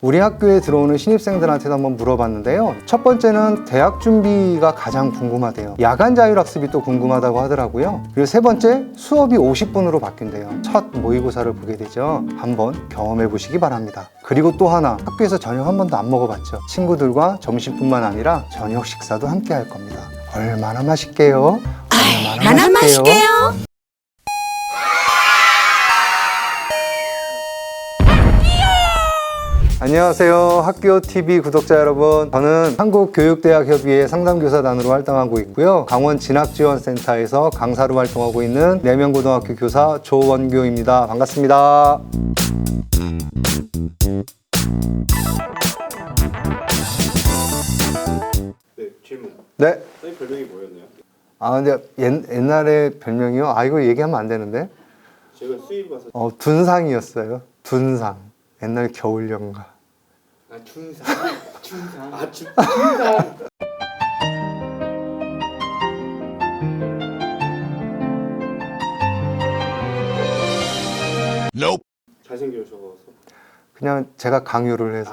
우리 학교에 들어오는 신입생들한테도 한번 물어봤는데요. 첫 번째는 대학 준비가 가장 궁금하대요. 야간 자율학습이 또 궁금하다고 하더라고요. 그리고 세 번째, 수업이 50분으로 바뀐대요. 첫 모의고사를 보게 되죠. 한번 경험해 보시기 바랍니다. 그리고 또 하나, 학교에서 저녁 한 번도 안 먹어봤죠. 친구들과 점심뿐만 아니라 저녁 식사도 함께 할 겁니다. 얼마나 맛있게요? 얼마나 맛있게요? 안녕하세요. 학교TV 구독자 여러분. 저는 한국교육대학협의회 상담교사단으로 활동하고 있고요. 강원 진학지원센터에서 강사로 활동하고 있는 내면고등학교 교사 조원교입니다. 반갑습니다. 네, 질문. 네. 선생님 별명이 뭐였나요? 근데 옛날에 별명이요? 이거 얘기하면 안 되는데? 제가 수입 와서 둔상이었어요. 둔상. 옛날 겨울연가. 춘상. 춘상. 춘상. 잘생겨셔서. 그냥 제가 강요를 해서.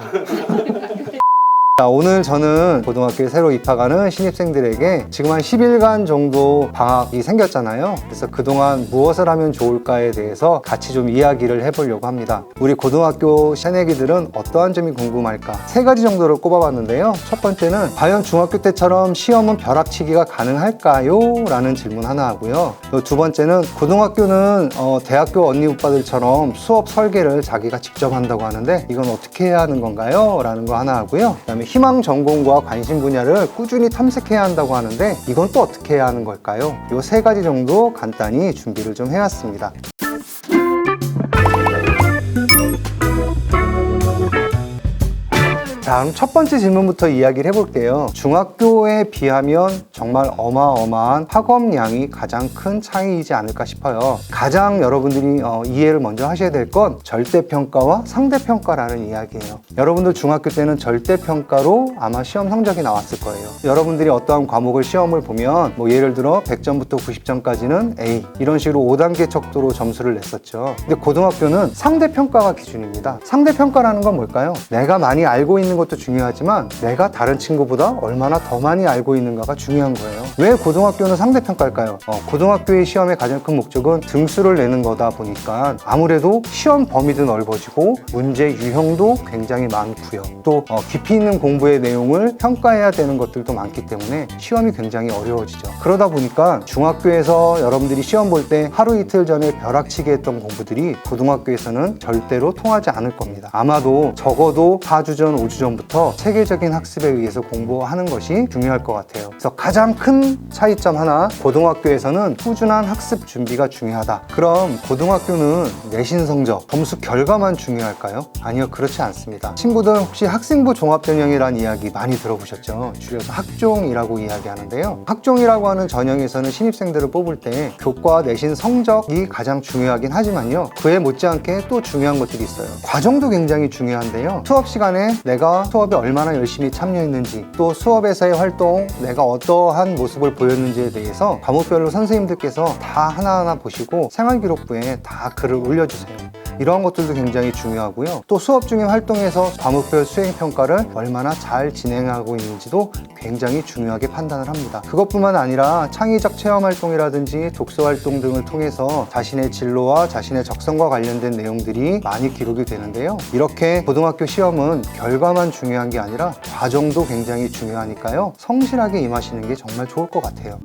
자, 오늘 저는 고등학교에 새로 입학하는 신입생들에게 지금 한 10일간 정도 방학이 생겼잖아요. 그래서 그동안 무엇을 하면 좋을까에 대해서 같이 좀 이야기를 해보려고 합니다. 우리 고등학교 새내기들은 어떠한 점이 궁금할까? 세 가지 정도를 꼽아봤는데요. 첫 번째는 과연 중학교 때처럼 시험은 벼락치기가 가능할까요? 라는 질문 하나 하고요. 두 번째는 고등학교는 대학교 언니 오빠들처럼 수업 설계를 자기가 직접 한다고 하는데 이건 어떻게 해야 하는 건가요? 라는 거 하나 하고요. 그다음에 희망 전공과 관심 분야를 꾸준히 탐색해야 한다고 하는데 이건 또 어떻게 해야 하는 걸까요? 이 세 가지 정도 간단히 준비를 좀 해왔습니다. 자, 그럼 첫 번째 질문부터 이야기를 해볼게요. 중학교에 비하면 정말 어마어마한 학업량이 가장 큰 차이이지 않을까 싶어요. 가장 여러분들이 이해를 먼저 하셔야 될 건 절대평가와 상대평가라는 이야기예요. 여러분들 중학교 때는 절대평가로 아마 시험 성적이 나왔을 거예요. 여러분들이 어떠한 과목을 시험을 보면 예를 들어 100점부터 90점까지는 A 이런 식으로 5단계 척도로 점수를 냈었죠. 근데 고등학교는 상대평가가 기준입니다. 상대평가라는 건 뭘까요? 내가 많이 알고 있는 것도 중요하지만 내가 다른 친구보다 얼마나 더 많이 알고 있는가가 중요한 거예요. 왜 고등학교는 상대평가일까요? 고등학교의 시험의 가장 큰 목적은 등수를 내는 거다 보니까 아무래도 시험 범위도 넓어지고 문제 유형도 굉장히 많고요. 또 깊이 있는 공부의 내용을 평가해야 되는 것들도 많기 때문에 시험이 굉장히 어려워지죠. 그러다 보니까 중학교에서 여러분들이 시험 볼 때 하루 이틀 전에 벼락치기 했던 공부들이 고등학교에서는 절대로 통하지 않을 겁니다. 아마도 적어도 4주 전, 5주 전부터 체계적인 학습에 의해서 공부하는 것이 중요할 것 같아요. 그래서 가장 큰 차이점 하나, 고등학교에서는 꾸준한 학습 준비가 중요하다. 그럼 고등학교는 내신 성적, 점수 결과만 중요할까요? 아니요, 그렇지 않습니다. 친구들 혹시 학생부 종합전형이라는 이야기 많이 들어보셨죠? 줄여서 학종이라고 이야기하는데요. 학종이라고 하는 전형에서는 신입생들을 뽑을 때 교과 내신 성적이 가장 중요하긴 하지만요. 그에 못지않게 또 중요한 것들이 있어요. 과정도 굉장히 중요한데요. 수업 시간에 내가 수업에 얼마나 열심히 참여했는지, 또 수업에서의 활동, 내가 어떠한 모습을 보였는지에 대해서 과목별로 선생님들께서 다 하나하나 보시고 생활기록부에 다 글을 올려주세요. 이러한 것들도 굉장히 중요하고요. 또 수업 중에 활동에서 과목별 수행평가를 얼마나 잘 진행하고 있는지도 굉장히 중요하게 판단을 합니다. 그것뿐만 아니라 창의적 체험활동이라든지 독서활동 등을 통해서 자신의 진로와 자신의 적성과 관련된 내용들이 많이 기록이 되는데요. 이렇게 고등학교 시험은 결과만 중요한 게 아니라 과정도 굉장히 중요하니까요. 성실하게 임하시는 게 정말 좋을 것 같아요.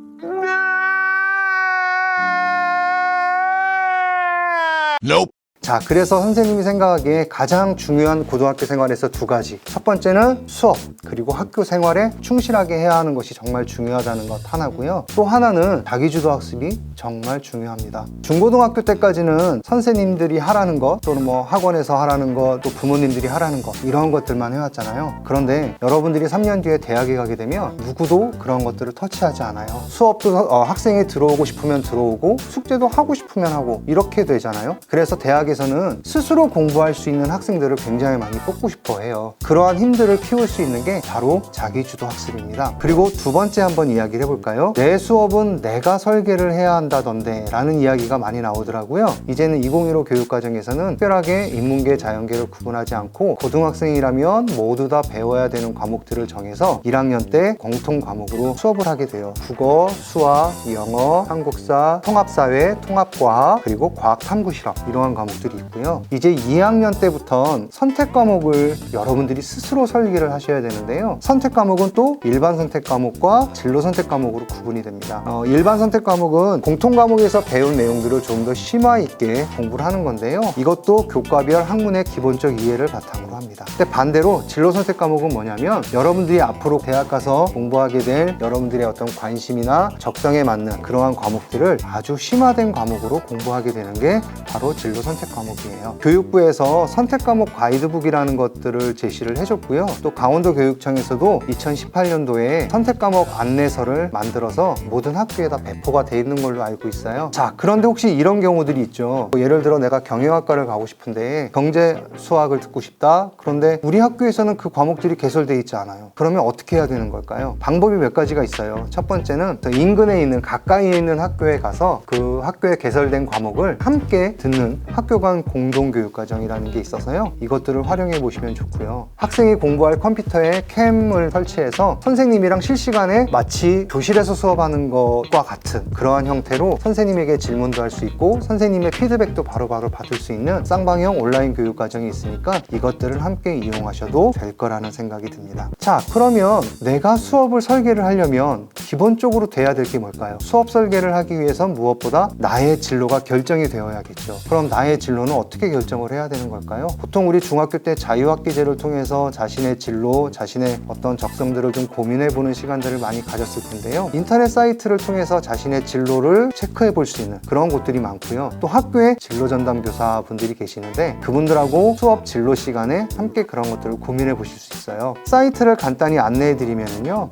자, 그래서 선생님이 생각하기에 가장 중요한 고등학교 생활에서 두 가지. 첫 번째는 수업, 그리고 학교 생활에 충실하게 해야 하는 것이 정말 중요하다는 것 하나고요. 또 하나는 자기주도 학습이 정말 중요합니다. 중고등학교 때까지는 선생님들이 하라는 것, 또는 학원에서 하라는 것, 또 부모님들이 하라는 것, 이런 것들만 해왔잖아요. 그런데 여러분들이 3년 뒤에 대학에 가게 되면 누구도 그런 것들을 터치하지 않아요. 수업도 학생이 들어오고 싶으면 들어오고 숙제도 하고 싶으면 하고 이렇게 되잖아요. 그래서 대학에서 교육부에서는 스스로 공부할 수 있는 학생들을 굉장히 많이 뽑고 싶어 해요. 그러한 힘들을 키울 수 있는 게 바로 자기주도 학습입니다. 그리고 두 번째 한번 이야기를 해볼까요? 내 수업은 내가 설계를 해야 한다던데 라는 이야기가 많이 나오더라고요. 이제는 2015 교육과정에서는 특별하게 인문계, 자연계를 구분하지 않고 고등학생이라면 모두 다 배워야 되는 과목들을 정해서 1학년 때 공통 과목으로 수업을 하게 돼요. 국어, 수학, 영어, 한국사, 통합사회, 통합과학, 그리고 과학탐구실험 이러한 과목들이 있고요. 이제 2학년 때부터는 선택 과목을 여러분들이 스스로 설계를 하셔야 되는데요. 선택 과목은 또 일반 선택 과목과 진로 선택 과목으로 구분이 됩니다. 일반 선택 과목은 공통 과목에서 배운 내용들을 좀 더 심화 있게 공부를 하는 건데요. 이것도 교과별 학문의 기본적 이해를 바탕으로 합니다. 근데 반대로 진로 선택 과목은 뭐냐면 여러분들이 앞으로 대학 가서 공부하게 될 여러분들의 어떤 관심이나 적성에 맞는 그러한 과목들을 아주 심화된 과목으로 공부하게 되는 게 바로 진로 선택 과목이에요. 교육부에서 선택 과목 가이드북이라는 것들을 제시를 해줬고요. 또 강원도 교육청에서도 2018년도에 선택 과목 안내서를 만들어서 모든 학교에다 배포가 돼 있는 걸로 알고 있어요. 자, 그런데 혹시 이런 경우들이 있죠. 예를 들어 내가 경영학과를 가고 싶은데 경제 수학을 듣고 싶다. 그런데 우리 학교에서는 그 과목들이 개설돼 있지 않아요. 그러면 어떻게 해야 되는 걸까요? 방법이 몇 가지가 있어요. 첫 번째는 인근에 있는 가까이에 있는 학교에 가서 그 학교에 개설된 과목을 함께 듣는 학교 간 공동교육과정이라는 게 있어서요. 이것들을 활용해 보시면 좋고요. 학생이 공부할 컴퓨터에 캠을 설치해서 선생님이랑 실시간에 마치 교실에서 수업하는 것과 같은 그러한 형태로 선생님에게 질문도 할 수 있고 선생님의 피드백도 바로바로 받을 수 있는 쌍방형 온라인 교육 과정이 있으니까 이것들을 함께 이용하셔도 될 거라는 생각이 듭니다. 자, 그러면 내가 수업을 설계를 하려면 기본적으로 돼야 될 게 뭘까요? 수업 설계를 하기 위해선 무엇보다 나의 진로가 결정이 되어야겠죠. 그럼 나의 진로는 어떻게 결정을 해야 되는 걸까요? 보통 우리 중학교 때 자유학기제를 통해서 자신의 진로, 자신의 어떤 적성들을 좀 고민해보는 시간들을 많이 가졌을 텐데요. 인터넷 사이트를 통해서 자신의 진로를 체크해 볼 수 있는 그런 곳들이 많고요. 또 학교에 진로 전담 교사 분들이 계시는데 그분들하고 수업 진로 시간에 함께 그런 것들을 고민해 보실 수 있어요. 사이트를 간단히 안내해 드리면요.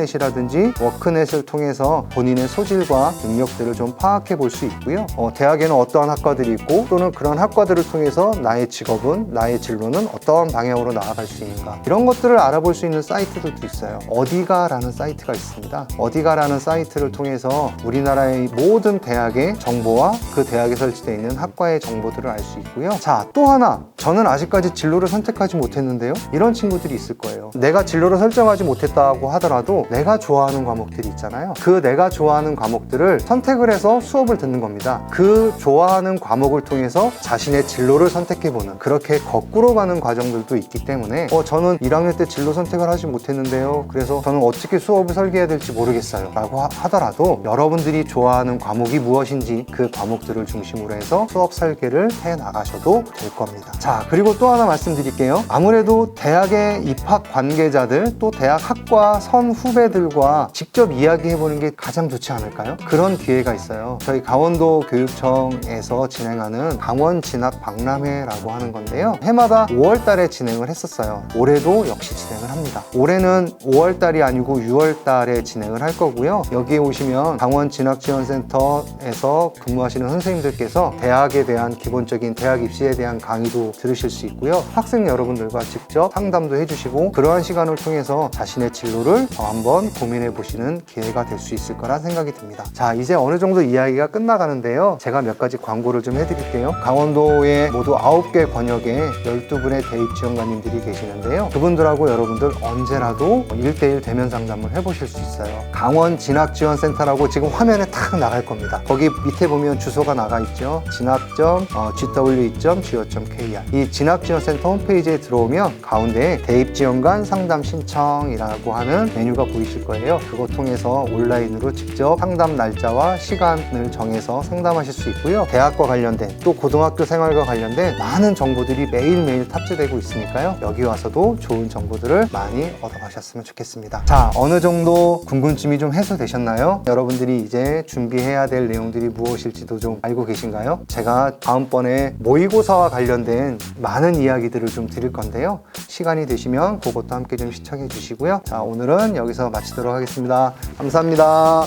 커리어넷이라든지 워크넷을 통해서 본인의 소질과 능력들을 좀 파악해 볼 수 있고요. 대학에는 어떠한 학과들이 있고 또는 그런 학과들을 통해서 나의 직업은, 나의 진로는 어떠한 방향으로 나아갈 수 있는가 이런 것들을 알아볼 수 있는 사이트들도 있어요. 어디가라는 사이트가 있습니다. 어디가라는 사이트를 통해서 우리나라의 모든 대학의 정보와 그 대학에 설치되어 있는 학과의 정보들을 알 수 있고요. 자, 또 하나 저는 아직까지 진로를 선택하지 못했는데요. 이런 친구들이 있을 거예요. 내가 진로를 설정하지 못했다고 하더라도 내가 좋아하는 과목들이 있잖아요. 그 내가 좋아하는 과목들을 선택을 해서 수업을 듣는 겁니다. 그 좋아하는 과목을 통해서 자신의 진로를 선택해보는 그렇게 거꾸로 가는 과정들도 있기 때문에 저는 1학년 때 진로 선택을 하지 못했는데요. 그래서 저는 어떻게 수업을 설계해야 될지 모르겠어요 라고 하더라도 여러분들이 좋아하는 과목이 무엇인지 그 과목들을 중심으로 해서 수업 설계를 해 나가셔도 될 겁니다. 자, 그리고 또 하나 말씀드릴게요. 아무래도 대학의 입학 관계자들 또 대학 학과 선 후배들과 직접 이야기해보는 게 가장 좋지 않을까요? 그런 기회가 있어요. 저희 강원도 교육청에서 진행하는 강원 진학 박람회라고 하는 건데요. 해마다 5월 달에 진행을 했었어요. 올해도 역시 진행을 합니다. 올해는 5월 달이 아니고 6월 달에 진행을 할 거고요. 여기에 오시면 강원 진학지원센터에서 근무하시는 선생님들께서 대학에 대한 기본적인 대학 입시에 대한 강의도 들으실 수 있고요. 학생 여러분들과 직접 상담도 해주시고 그러한 시간을 통해서 자신의 진로를 한번 고민해 보시는 기회가 될 수 있을 거라 생각이 듭니다. 자, 이제 어느 정도 이야기가 끝나가는데요. 제가 몇 가지 광고를 좀 해드릴게요. 강원도에 모두 9개 권역에 12분의 대입 지원관님들이 계시는데요. 그분들하고 여러분들 언제라도 1대1 대면 상담을 해보실 수 있어요. 강원 진학지원센터라고 지금 화면에 탁 나갈 겁니다. 거기 밑에 보면 주소가 나가 있죠. 진학.gw.go.kr 이 진학지원센터 홈페이지에 들어오면 가운데에 대입지원관 상담 신청이라고 하는 메뉴가 보이실 거예요. 그거 통해서 온라인으로 직접 상담 날짜와 시간을 정해서 상담하실 수 있고요. 대학과 관련된 또 고등학교 생활과 관련된 많은 정보들이 매일매일 탑재되고 있으니까요. 여기 와서도 좋은 정보들을 많이 얻어가셨으면 좋겠습니다. 자, 어느 정도 궁금증이 좀 해소되셨나요? 여러분들이 이제 준비해야 될 내용들이 무엇일지도 좀 알고 계신가요? 제가 다음번에 모의고사와 관련된 많은 이야기들을 좀 드릴 건데요. 시간이 되시면 그것도 함께 좀 시청해 주시고요. 자, 오늘은 여기서 마치도록 하겠습니다. 감사합니다.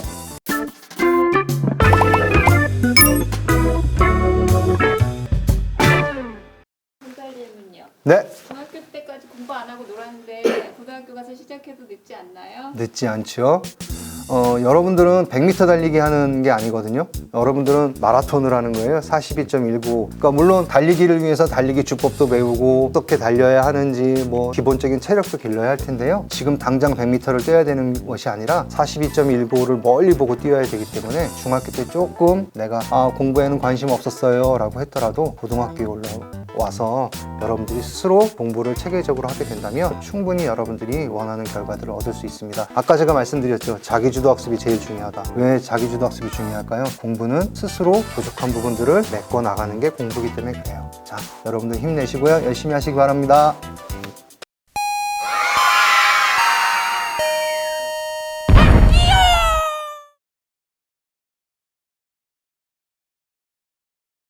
안 하고 놀았는데 고등학교 가서 시작해도 늦지 않나요? 늦지 않죠. 여러분들은 100m 달리기 하는 게 아니거든요. 여러분들은 마라톤을 하는 거예요. 42.19. 그러니까 물론 달리기를 위해서 달리기 주법도 배우고 어떻게 달려야 하는지 뭐 기본적인 체력도 길러야 할 텐데요. 지금 당장 100m를 뛰어야 되는 것이 아니라 42.19를 멀리 보고 뛰어야 되기 때문에 중학교 때 조금 내가 공부에는 관심 없었어요 라고 했더라도 고등학교에 올라와서 여러분들이 스스로 공부를 체계적으로 하게 된다면 충분히 여러분들이 원하는 결과들을 얻을 수 있습니다. 아까 제가 말씀드렸죠. 자기주도 학습이 제일 중요하다. 왜 자기주도 학습이 중요할까요? 공부는 스스로 부족한 부분들을 메꿔 나가는 게 공부이기 때문에 그래요. 자, 여러분들 힘내시고요. 열심히 하시기 바랍니다.